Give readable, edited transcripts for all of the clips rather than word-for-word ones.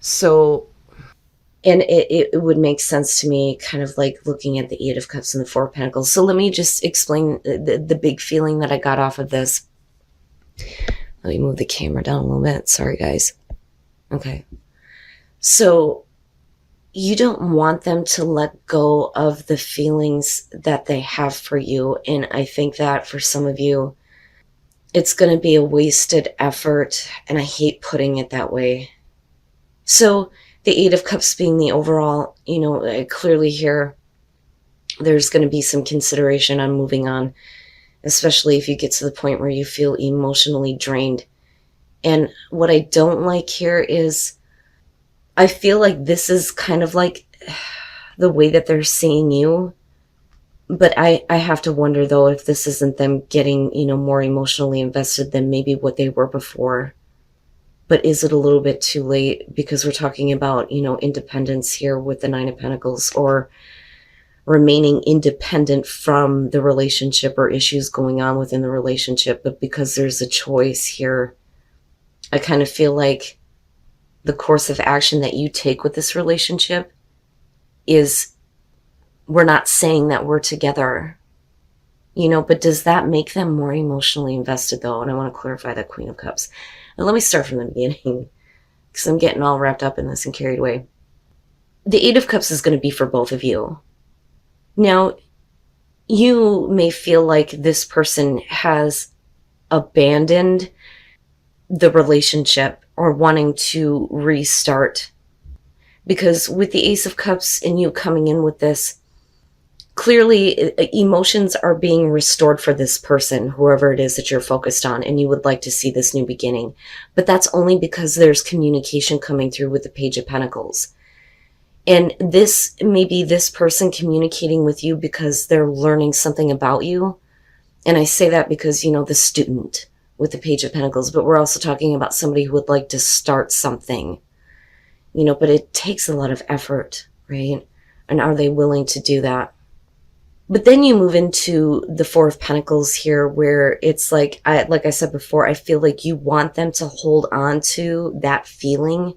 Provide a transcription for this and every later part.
So, and it would make sense to me, kind of like looking at the Eight of Cups and the Four of Pentacles. So let me just explain the big feeling that I got off of this. Let me move the camera down a little bit. Sorry, guys. Okay. So you don't want them to let go of the feelings that they have for you. And I think that for some of you, it's going to be a wasted effort. And I hate putting it that way. So the Eight of Cups being the overall, clearly here, there's going to be some consideration on moving on, especially if you get to the point where you feel emotionally drained. And what I don't like here is, I feel like this is kind of like the way that they're seeing you. But I have to wonder, though, if this isn't them getting, more emotionally invested than maybe what they were before. But is it a little bit too late? Because we're talking about, independence here with the Nine of Pentacles, or remaining independent from the relationship or issues going on within the relationship. But because there's a choice here, I kind of feel like the course of action that you take with this relationship is, we're not saying that we're together, but does that make them more emotionally invested, though? And I want to clarify that Queen of Cups. And let me start from the beginning, because I'm getting all wrapped up in this and carried away. The Eight of Cups is going to be for both of you. Now, you may feel like this person has abandoned the relationship or wanting to restart. Because with the Ace of Cups and you coming in with this, clearly emotions are being restored for this person, whoever it is that you're focused on, and you would like to see this new beginning. But that's only because there's communication coming through with the Page of Pentacles. And this may be this person communicating with you because they're learning something about you. And I say that because, the student with the Page of Pentacles, but we're also talking about somebody who would like to start something, but it takes a lot of effort, right? And are they willing to do that? But then you move into the Four of Pentacles here, where it's like I said before, I feel like you want them to hold on to that feeling.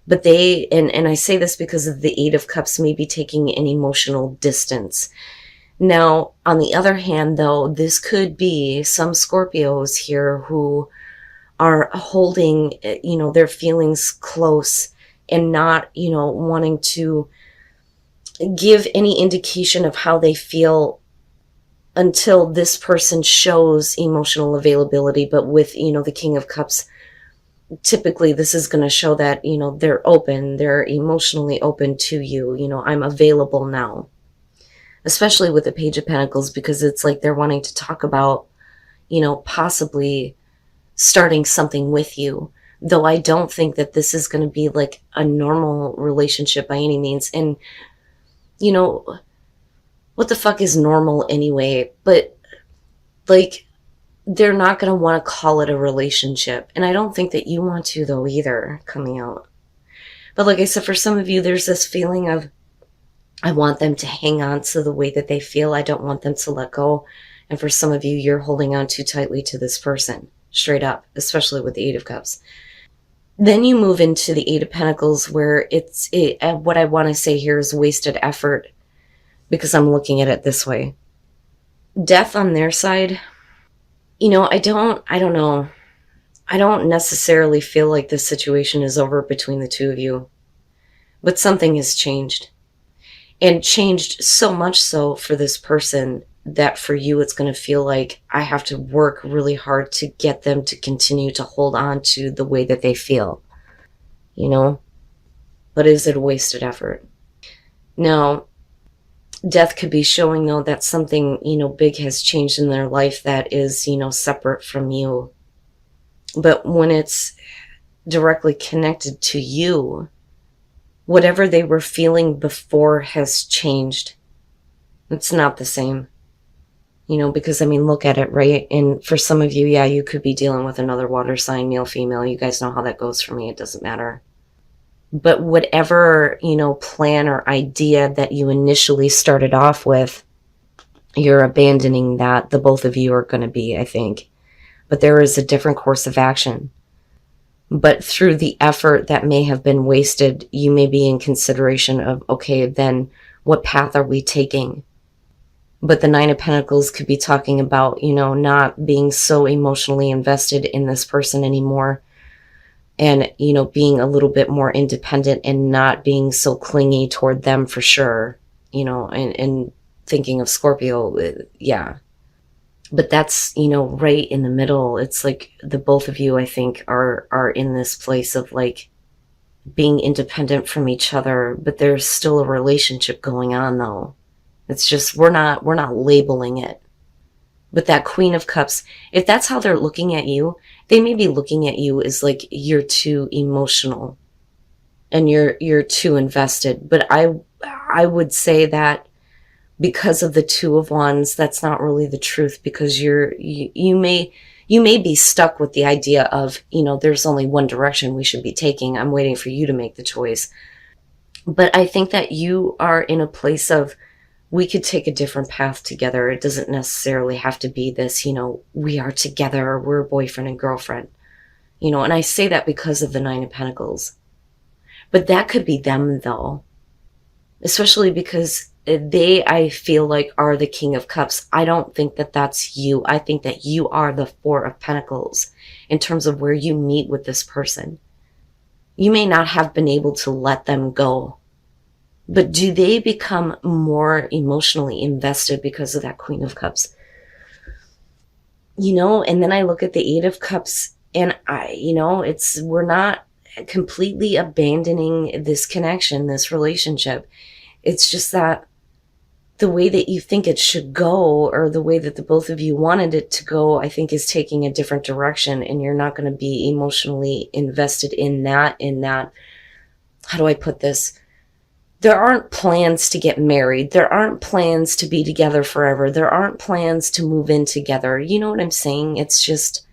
But they, and I say this because of the Eight of Cups maybe taking an emotional distance. Now, on the other hand, though, this could be some Scorpios here who are holding, their feelings close and not, wanting to give any indication of how they feel until this person shows emotional availability. But with, the King of Cups, typically this is going to show that, they're open, they're emotionally open to you. I'm available now, especially with the Page of Pentacles, because it's like they're wanting to talk about, possibly starting something with you. Though I don't think that this is going to be like a normal relationship by any means. And what the fuck is normal anyway? But like, they're not going to want to call it a relationship. And I don't think that you want to, though, either, coming out. But like I said, for some of you, there's this feeling of, I want them to hang on to the way that they feel. I don't want them to let go. And for some of you, you're holding on too tightly to this person, straight up, especially with the Eight of Cups. Then you move into the Eight of Pentacles, where what I want to say here is wasted effort, because I'm looking at it this way. Death on their side, I don't know. I don't necessarily feel like this situation is over between the two of you, but something has changed, and changed so much so for this person that for you, it's going to feel like I have to work really hard to get them to continue to hold on to the way that they feel, but is it a wasted effort? Now, death could be showing, though, that something, big has changed in their life that is, separate from you. But when it's directly connected to you, whatever they were feeling before has changed. It's not the same. Because, look at it, right? And for some of you, yeah, you could be dealing with another water sign, male, female. You guys know how that goes for me. It doesn't matter. But whatever, plan or idea that you initially started off with, you're abandoning that. The both of you are going to be, I think. But there is a different course of action. But through the effort that may have been wasted, you may be in consideration of, okay, then what path are we taking? But the Nine of Pentacles could be talking about, not being so emotionally invested in this person anymore, and, being a little bit more independent and not being so clingy toward them for sure, and thinking of Scorpio, yeah. But that's, right in the middle. It's like the both of you, I think, are in this place of like being independent from each other, but there's still a relationship going on though. It's just we're not labeling it. But that Queen of Cups, if that's how they're looking at you, they may be looking at you as like you're too emotional and you're too invested. But I would say that because of the Two of Wands, that's not really the truth, because you may be stuck with the idea of, there's only one direction we should be taking. I'm waiting for you to make the choice. But I think that you are in a place of, we could take a different path together. It doesn't necessarily have to be this, we are together, we're boyfriend and girlfriend, and I say that because of the Nine of Pentacles. But that could be them though, especially because they, I feel like, are the King of Cups. I don't think that that's you. I think that you are the Four of Pentacles in terms of where you meet with this person. You may not have been able to let them go, but do they become more emotionally invested because of that Queen of Cups? And then I look at the Eight of Cups and we're not completely abandoning this connection, this relationship. It's just that the way that you think it should go, or the way that the both of you wanted it to go, I think is taking a different direction, and you're not going to be emotionally invested in that, how do I put this? There aren't plans to get married. There aren't plans to be together forever. There aren't plans to move in together. You know what I'm saying? It's just,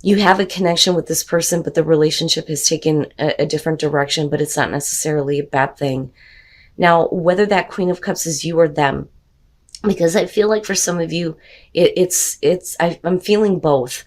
you have a connection with this person, but the relationship has taken a different direction, but it's not necessarily a bad thing. Now, whether that Queen of Cups is you or them, because I feel like for some of you, I'm feeling both.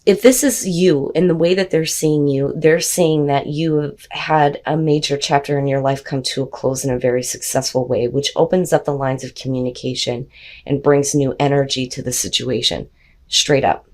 If this is you and the way that they're seeing you, they're saying that you have had a major chapter in your life come to a close in a very successful way, which opens up the lines of communication and brings new energy to the situation, straight up.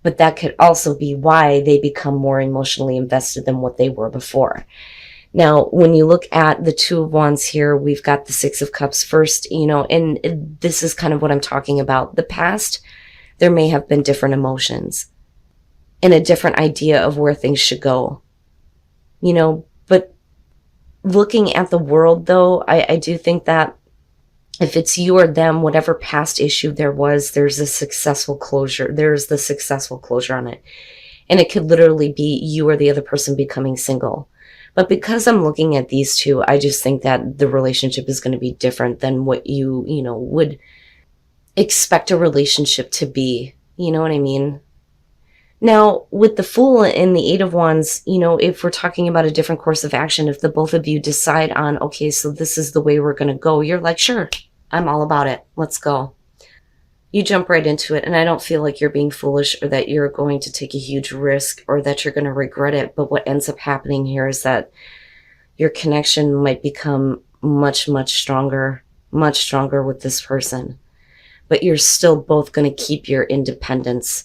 But that could also be why they become more emotionally invested than what they were before. Now, when you look at the Two of Wands here, we've got the Six of Cups first, and this is kind of what I'm talking about. The past, there may have been different emotions and a different idea of where things should go, but looking at the world though, I do think that if it's you or them, whatever past issue there was, there's a successful closure. There's the successful closure on it. And it could literally be you or the other person becoming single. But because I'm looking at these two, I just think that the relationship is going to be different than what you would expect a relationship to be. You know what I mean? Now, with the Fool and the Eight of Wands, if we're talking about a different course of action, if the both of you decide on, okay, so this is the way we're going to go, you're like, sure, I'm all about it. Let's go. You jump right into it, and I don't feel like you're being foolish or that you're going to take a huge risk or that you're going to regret it. But what ends up happening here is that your connection might become much, much stronger with this person. But you're still both going to keep your independence.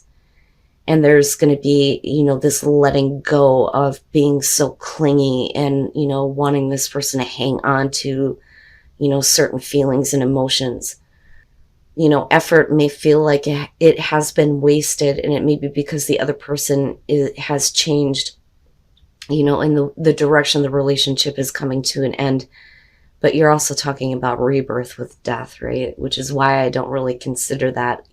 And there's going to be, this letting go of being so clingy and, wanting this person to hang on to, certain feelings and emotions. Effort may feel like it has been wasted, and it may be because the other person has changed, and the direction the relationship is coming to an end. But you're also talking about rebirth with death, right? Which is why I don't really consider that,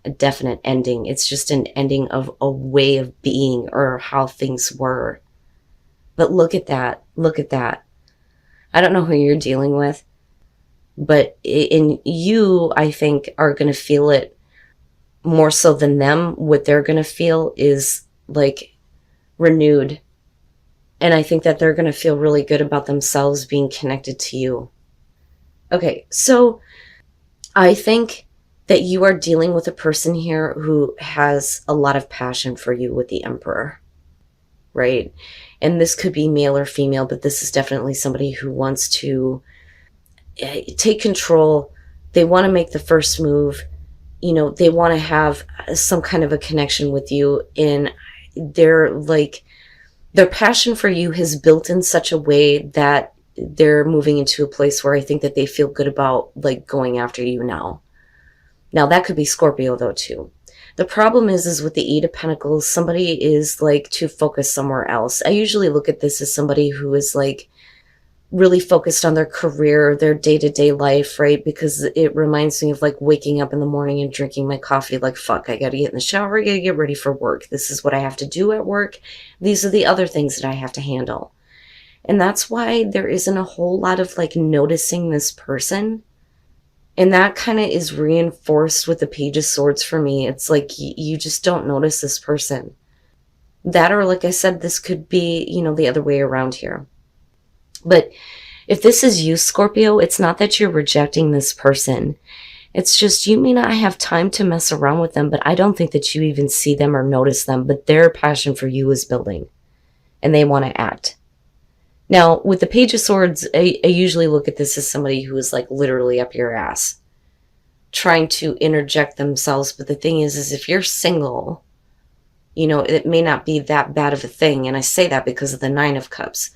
a definite ending. It's just an ending of a way of being or how things were. But look at that. Look at that. I don't know who you're dealing with, but in you, I think, are going to feel it more so than them. What they're going to feel is like renewed. And I think that they're going to feel really good about themselves being connected to you. Okay, so I think that you are dealing with a person here who has a lot of passion for you with the Emperor, right? And this could be male or female, but this is definitely somebody who wants to take control. They want to make the first move. You know, they want to have some kind of a connection with you. And they're like, their passion for you has built in such a way that they're moving into a place where I think that they feel good about like going after you now. Now that could be Scorpio though too. The problem is with the Eight of Pentacles, somebody is like too focused somewhere else. I usually look at this as somebody who is like really focused on their career, their day-to-day life, right? Because it reminds me of like waking up in the morning and drinking my coffee like, fuck, I gotta get in the shower, I gotta get ready for work. This is what I have to do at work. These are the other things that I have to handle. And that's why there isn't a whole lot of like noticing this person. And that kind of is reinforced with the Page of Swords for me. It's like you just don't notice this person. That, or like I said, this could be, you know, the other way around here. But if this is you, Scorpio, it's not that you're rejecting this person. It's just you may not have time to mess around with them, but I don't think that you even see them or notice them, but their passion for you is building and they want to act. Now, with the Page of Swords, I usually look at this as somebody who is like literally up your ass, trying to interject themselves. But the thing is if you're single, you know, it may not be that bad of a thing. And I say that because of the Nine of Cups.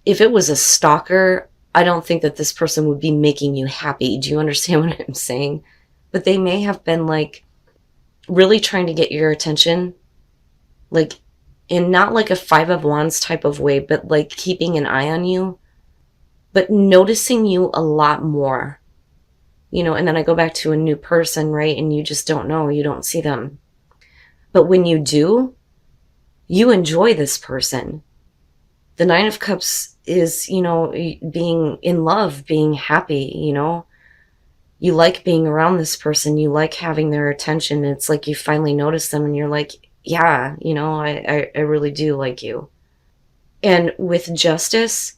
If it was a stalker, I don't think that this person would be making you happy. Do you understand what I'm saying? But they may have been like really trying to get your attention, like in not like a Five of Wands type of way, but like keeping an eye on you, but noticing you a lot more, you know. And then I go back to a new person, right? And you just don't know, you don't see them. But when you do, you enjoy this person. The Nine of Cups is, you know, being in love, being happy, you know. You like being around this person. You like having their attention. It's like you finally notice them and you're like, yeah, you know, I really do like you. And with Justice,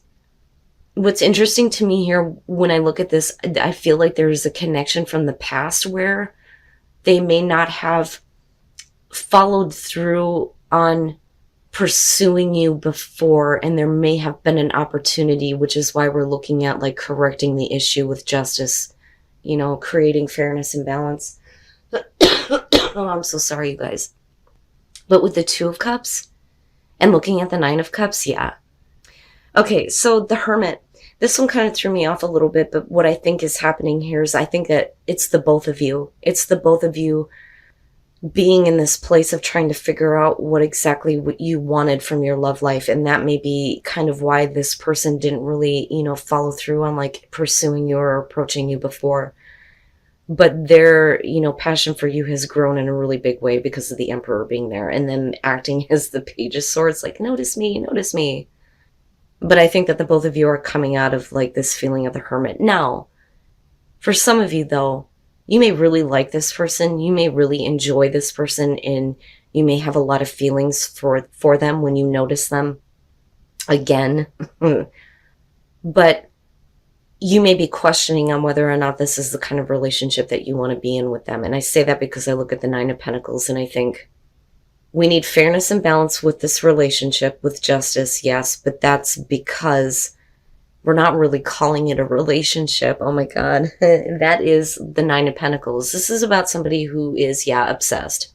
what's interesting to me here when I look at this, I feel like there's a connection from the past where they may not have followed through on pursuing you before, and there may have been an opportunity, which is why we're looking at like correcting the issue with Justice, you know, creating fairness and balance. Oh, I'm so sorry, you guys. But with the Two of Cups and looking at the Nine of Cups, yeah. Okay, so the Hermit, this one kind of threw me off a little bit, but what I think is happening here is I think that it's the both of you. It's the both of you being in this place of trying to figure out what exactly what you wanted from your love life. And that may be kind of why this person didn't really, you know, follow through on like pursuing you or approaching you before. But their, you know, passion for you has grown in a really big way because of the Emperor being there and then acting as the Page of Swords, like, notice me, notice me. But I think that the both of you are coming out of like this feeling of the Hermit. Now, for some of you though, you may really like this person. You may really enjoy this person, and you may have a lot of feelings for them when you notice them again. But you may be questioning on whether or not this is the kind of relationship that you want to be in with them. And I say that because I look at the Nine of Pentacles and I think we need fairness and balance with this relationship, with Justice, yes, but that's because we're not really calling it a relationship. Oh my God. That is the Nine of Pentacles. This is about somebody who is, yeah, obsessed.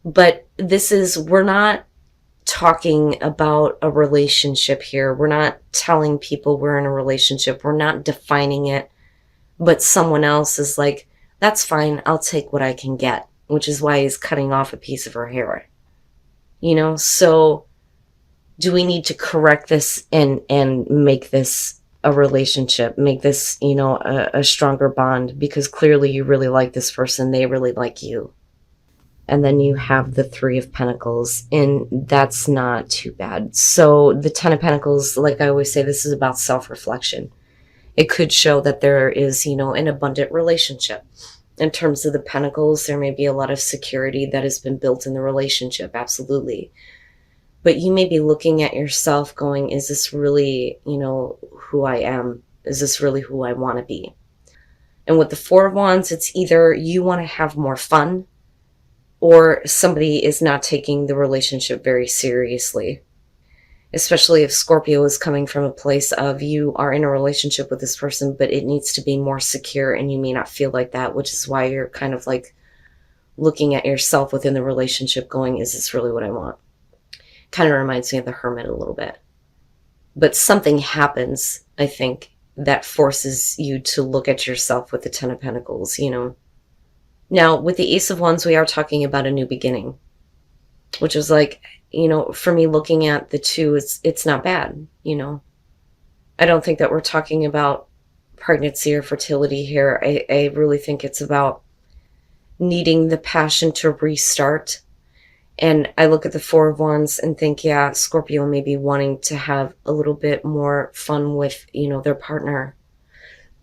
But this is, we're not talking about a relationship here. We're not telling people we're in a relationship. We're not defining it. But someone else is like, that's fine. I'll take what I can get, which is why he's cutting off a piece of her hair. You know, so do we need to correct this and make this a relationship, make this, you know, a stronger bond? Because clearly you really like this person. They really like you. And then you have the Three of Pentacles, and that's not too bad. So the Ten of Pentacles, like I always say, this is about self-reflection. It could show that there is, you know, an abundant relationship. In terms of the Pentacles, there may be a lot of security that has been built in the relationship, absolutely. But you may be looking at yourself going, is this really, you know, who I am? Is this really who I want to be? And with the Four of Wands, it's either you want to have more fun or somebody is not taking the relationship very seriously. Especially if Scorpio is coming from a place of you are in a relationship with this person, but it needs to be more secure and you may not feel like that, which is why you're kind of like looking at yourself within the relationship going, is this really what I want? Kind of reminds me of the Hermit a little bit. But something happens, I think, that forces you to look at yourself with the Ten of Pentacles, you know. Now, with the Ace of Wands, we are talking about a new beginning, which is like, you know, for me looking at the two, it's not bad, you know. I don't think that we're talking about pregnancy or fertility here. I really think it's about needing the passion to restart. And I look at the Four of Wands and think, yeah, Scorpio may be wanting to have a little bit more fun with, you know, their partner.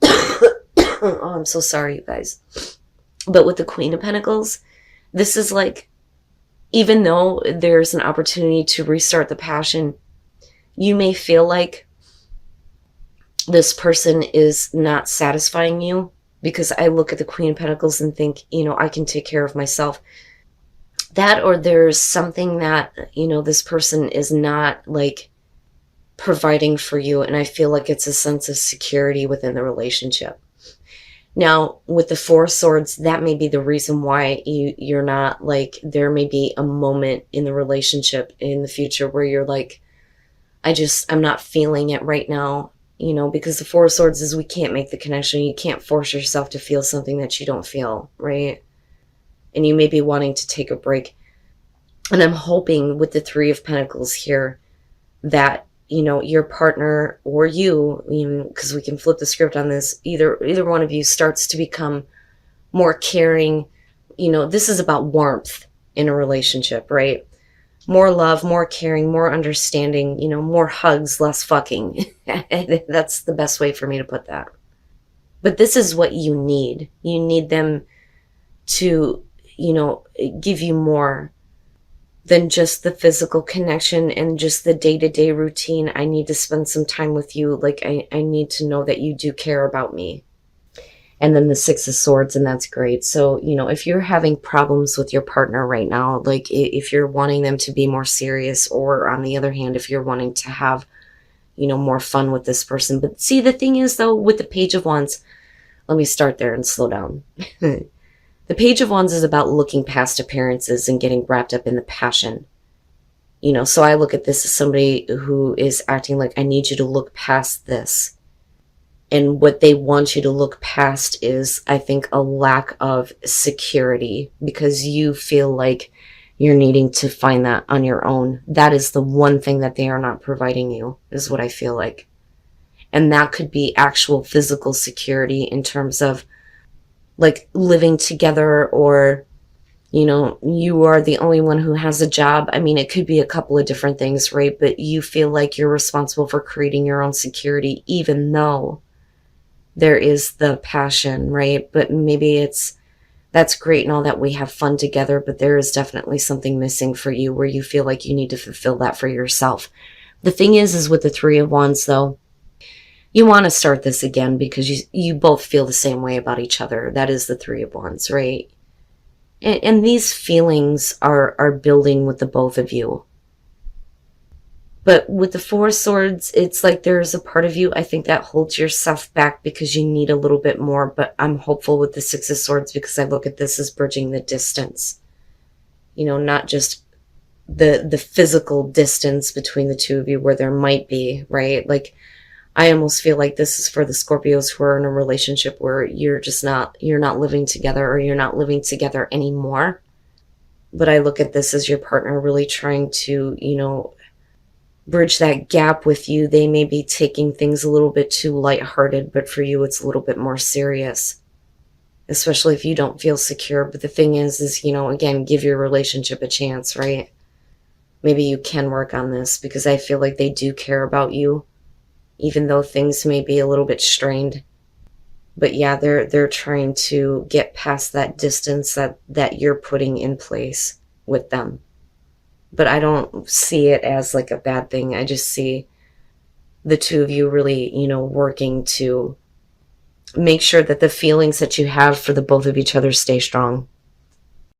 Oh, I'm so sorry, you guys. But with the Queen of Pentacles, this is like, even though there's an opportunity to restart the passion, you may feel like this person is not satisfying you, because I look at the Queen of Pentacles and think, you know, I can take care of myself. That, or there's something that, you know, this person is not like providing for you, and I feel like it's a sense of security within the relationship. Now, with the Four of Swords, that may be the reason why you're not like, there may be a moment in the relationship in the future where you're like, I'm not feeling it right now, you know, because the Four of Swords is we can't make the connection. You can't force yourself to feel something that you don't feel, right? And you may be wanting to take a break. And I'm hoping with the Three of Pentacles here that, you know, your partner or you, because we can flip the script on this, either one of you starts to become more caring. You know, this is about warmth in a relationship, right? More love, more caring, more understanding, you know, more hugs, less fucking. That's the best way for me to put that. But this is what you need. You need them to, you know, give you more than just the physical connection and just the day-to-day routine. I need to spend some time with you. Like, I need to know that you do care about me. And then the Six of Swords, and that's great. So, you know, if you're having problems with your partner right now, like if you're wanting them to be more serious, or on the other hand, if you're wanting to have, you know, more fun with this person. But see, the thing is though, with the Page of Wands, let me start there and slow down. The Page of Wands is about looking past appearances and getting wrapped up in the passion. You know, so I look at this as somebody who is acting like, I need you to look past this. And what they want you to look past is, I think, a lack of security, because you feel like you're needing to find that on your own. That is the one thing that they are not providing you, is what I feel like. And that could be actual physical security in terms of like living together, or, you know, you are the only one who has a job. I mean, it could be a couple of different things, right? But you feel like you're responsible for creating your own security, even though there is the passion, right? But maybe that's great and all that we have fun together, but there is definitely something missing for you where you feel like you need to fulfill that for yourself. The thing is with the Three of Wands though, you want to start this again because you both feel the same way about each other. That is the Three of Wands, right? And these feelings are building with the both of you. But with the Four of Swords, it's like there's a part of you, I think, that holds yourself back because you need a little bit more. But I'm hopeful with the Six of Swords because I look at this as bridging the distance. You know, not just the physical distance between the two of you where there might be, right? Like, I almost feel like this is for the Scorpios who are in a relationship where you're not living together, or you're not living together anymore. But I look at this as your partner really trying to, you know, bridge that gap with you. They may be taking things a little bit too lighthearted, but for you, it's a little bit more serious, especially if you don't feel secure. But the thing is, you know, again, give your relationship a chance, right? Maybe you can work on this because I feel like they do care about you, even though things may be a little bit strained. But yeah, they're trying to get past that distance that you're putting in place with them. But I don't see it as like a bad thing. I just see the two of you really, you know, working to make sure that the feelings that you have for the both of each other stay strong.